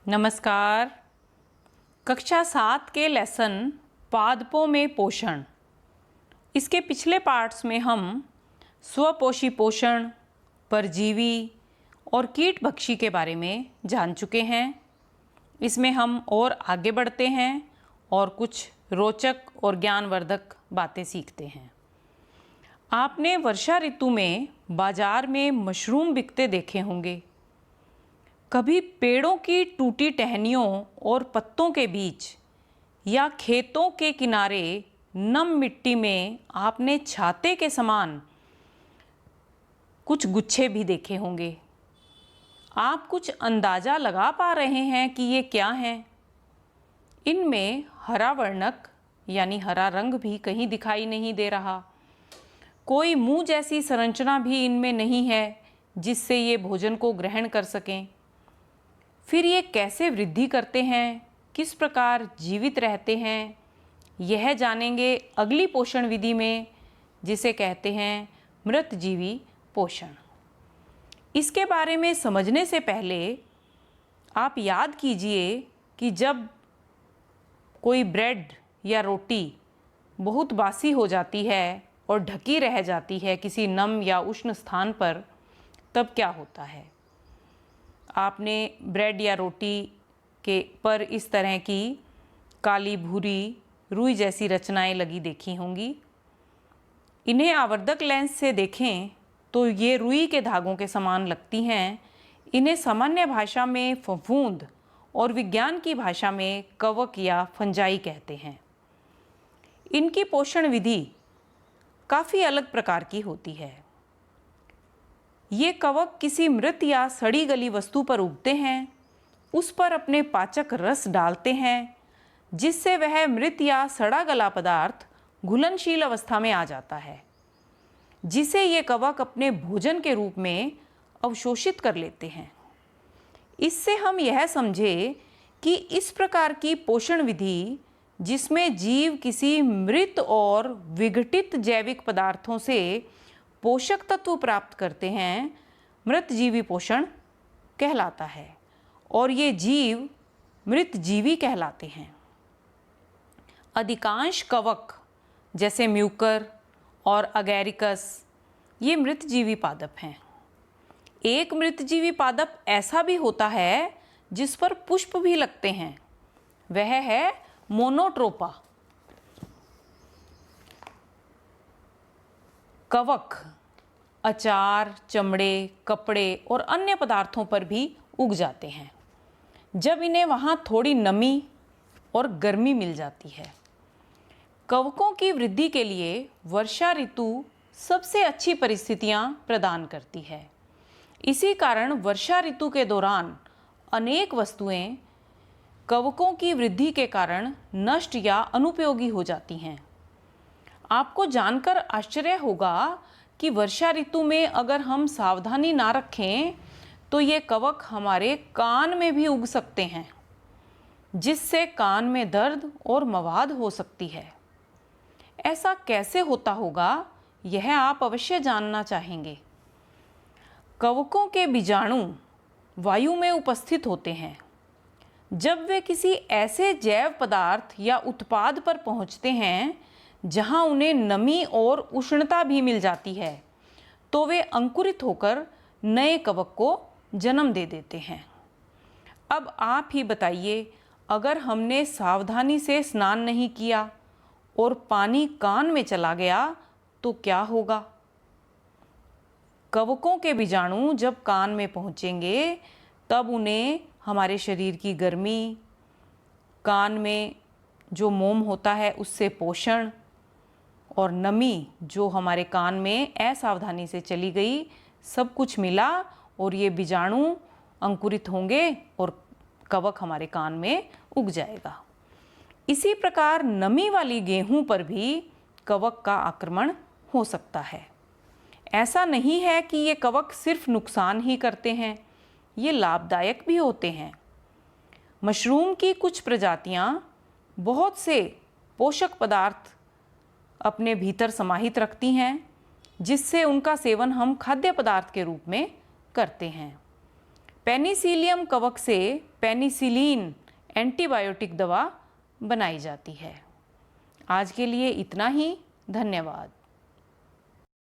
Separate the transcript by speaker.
Speaker 1: नमस्कार। कक्षा 7 के लेसन पादपों में पोषण, इसके पिछले पार्ट्स में हम स्वपोषी पोषण, परजीवी और कीटभक्षी के बारे में जान चुके हैं। इसमें हम और आगे बढ़ते हैं और कुछ रोचक और ज्ञानवर्धक बातें सीखते हैं। आपने वर्षा ऋतु में बाजार में मशरूम बिकते देखे होंगे। कभी पेड़ों की टूटी टहनियों और पत्तों के बीच या खेतों के किनारे नम मिट्टी में आपने छाते के समान कुछ गुच्छे भी देखे होंगे। आप कुछ अंदाज़ा लगा पा रहे हैं कि ये क्या हैं? इनमें हरा वर्णक यानी हरा रंग भी कहीं दिखाई नहीं दे रहा। कोई मुंह जैसी संरचना भी इनमें नहीं है जिससे ये भोजन को ग्रहण कर सकें। फिर ये कैसे वृद्धि करते हैं, किस प्रकार जीवित रहते हैं, यह जानेंगे अगली पोषण विधि में, जिसे कहते हैं मृतजीवी पोषण। इसके बारे में समझने से पहले आप याद कीजिए कि जब कोई ब्रेड या रोटी बहुत बासी हो जाती है और ढकी रह जाती है किसी नम या उष्ण स्थान पर, तब क्या होता है? आपने ब्रेड या रोटी के पर इस तरह की काली भूरी रुई जैसी रचनाएं लगी देखी होंगी। इन्हें आवर्धक लेंस से देखें तो ये रुई के धागों के समान लगती हैं। इन्हें सामान्य भाषा में फफूंद और विज्ञान की भाषा में कवक या फंजाई कहते हैं। इनकी पोषण विधि काफ़ी अलग प्रकार की होती है। ये कवक किसी मृत या सड़ी गली वस्तु पर उगते हैं, उस पर अपने पाचक रस डालते हैं, जिससे वह मृत या सड़ा गला पदार्थ घुलनशील अवस्था में आ जाता है, जिसे ये कवक अपने भोजन के रूप में अवशोषित कर लेते हैं। इससे हम यह समझे कि इस प्रकार की पोषण विधि, जिसमें जीव किसी मृत और विघटित जैविक पदार्थों से पोषक तत्व प्राप्त करते हैं, मृतजीवी पोषण कहलाता है और ये जीव मृतजीवी कहलाते हैं। अधिकांश कवक जैसे म्यूकर और अगैरिकस ये मृतजीवी पादप हैं। एक मृतजीवी पादप ऐसा भी होता है जिस पर पुष्प भी लगते हैं, वह है मोनोट्रोपा। कवक अचार, चमड़े, कपड़े और अन्य पदार्थों पर भी उग जाते हैं जब इन्हें वहाँ थोड़ी नमी और गर्मी मिल जाती है। कवकों की वृद्धि के लिए वर्षा ऋतु सबसे अच्छी परिस्थितियाँ प्रदान करती है। इसी कारण वर्षा ऋतु के दौरान अनेक वस्तुएं कवकों की वृद्धि के कारण नष्ट या अनुपयोगी हो जाती हैं। आपको जानकर आश्चर्य होगा कि वर्षा ऋतु में अगर हम सावधानी ना रखें तो ये कवक हमारे कान में भी उग सकते हैं, जिससे कान में दर्द और मवाद हो सकती है। ऐसा कैसे होता होगा, यह आप अवश्य जानना चाहेंगे। कवकों के बीजाणु वायु में उपस्थित होते हैं। जब वे किसी ऐसे जैव पदार्थ या उत्पाद पर पहुंचते हैं जहां उन्हें नमी और उष्णता भी मिल जाती है, तो वे अंकुरित होकर नए कवक को जन्म दे देते हैं। अब आप ही बताइए, अगर हमने सावधानी से स्नान नहीं किया और पानी कान में चला गया तो क्या होगा? कवकों के बीजाणु जब कान में पहुंचेंगे तब उन्हें हमारे शरीर की गर्मी, कान में जो मोम होता है उससे पोषण और नमी जो हमारे कान में असावधानी से चली गई, सब कुछ मिला और ये बीजाणु अंकुरित होंगे और कवक हमारे कान में उग जाएगा। इसी प्रकार नमी वाली गेहूं पर भी कवक का आक्रमण हो सकता है। ऐसा नहीं है कि ये कवक सिर्फ नुकसान ही करते हैं, ये लाभदायक भी होते हैं। मशरूम की कुछ प्रजातियां बहुत से पोषक पदार्थ अपने भीतर समाहित रखती हैं, जिससे उनका सेवन हम खाद्य पदार्थ के रूप में करते हैं। पेनिसिलियम कवक से पेनिसिलिन एंटीबायोटिक दवा बनाई जाती है। आज के लिए इतना ही। धन्यवाद।